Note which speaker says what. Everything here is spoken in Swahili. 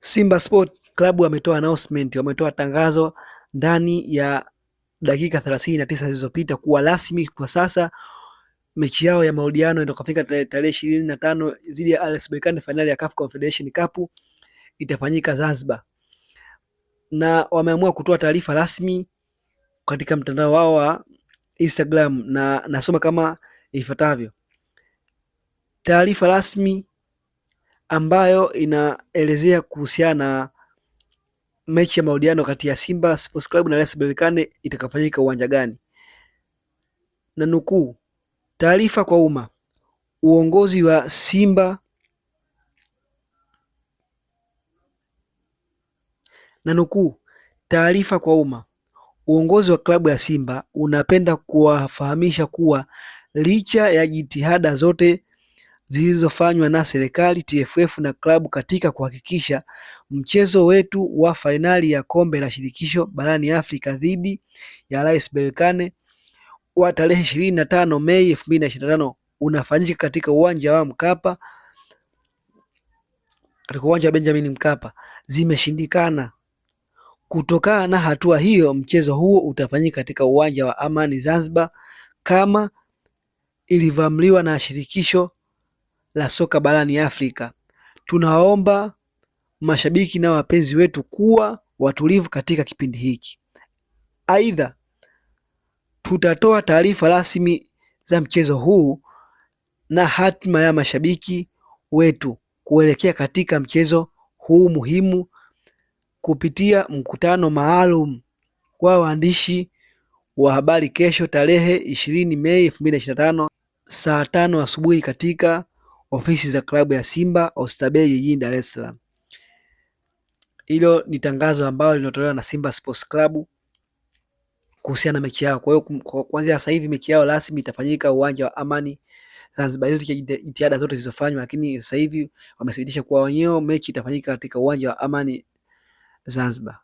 Speaker 1: Simba Sport Club wametoa announcement, wametoa tangazo ndani ya dakika 39 zilizopita kuwa rasmi kwa sasa mechi yao ya marudiano itakafika tarehe 25 dhidi ya RS Berkane, finali ya CAF Confederation Cup itafanyika Zanzibar, na wameamua kutoa taarifa rasmi katika mtandao wao wa Instagram, na nasoma kama ifuatavyo. Taarifa rasmi ambayo inaelezea kuhusiana na mechi ya marudiano kati ya Simba Sports Club na RS Berkane itakafanyika uwanja gani, na nukuu, taarifa kwa umma. Uongozi wa Simba na nukuu, taarifa kwa umma. Uongozi wa klabu ya Simba unapenda kuwafahamisha kuwa licha ya jitihada zote zilizofanywa na serikali, TFF na klabu katika kuhakikisha mchezo wetu wa fainali ya kombe la shirikisho barani Afrika dhidi ya RS Berkane wa tarehe 25 Mei 2025 unafanyika katika uwanja wa Mkapa, katika uwanja wa Benjamin Mkapa, zimeshindikana. Kutokana na hatua hiyo, mchezo huo utafanyika katika uwanja wa Amani Zanzibar kama ilivyoamriwa na shirikisho la soka barani Afrika. Tunaomba mashabiki na wapenzi wetu kuwa watulivu katika kipindi hiki. Aidha, tutatoa taarifa rasmi za mchezo huu na hatima ya mashabiki wetu kuelekea katika mchezo huu muhimu kupitia mkutano maalum wa waandishi wa habari kesho tarehe 20 Mei 2025 saa 5 asubuhi katika ofisi za klabu ya Simba Oysterbay jijini Dar es Salaam. Hilo ni tangazo ambalo linatolewa na Simba Sports Club kuhusiana na mechi yao. Kwa hiyo kuanzia sasa hivi mechi yao rasmi itafanyika uwanja wa Amani Zanzibar. Hizo jitihada zote zilizofanywa, lakini sasa hivi wamethibitisha kuwa wenyewe mechi itafanyika katika uwanja wa Amani Zanzibar.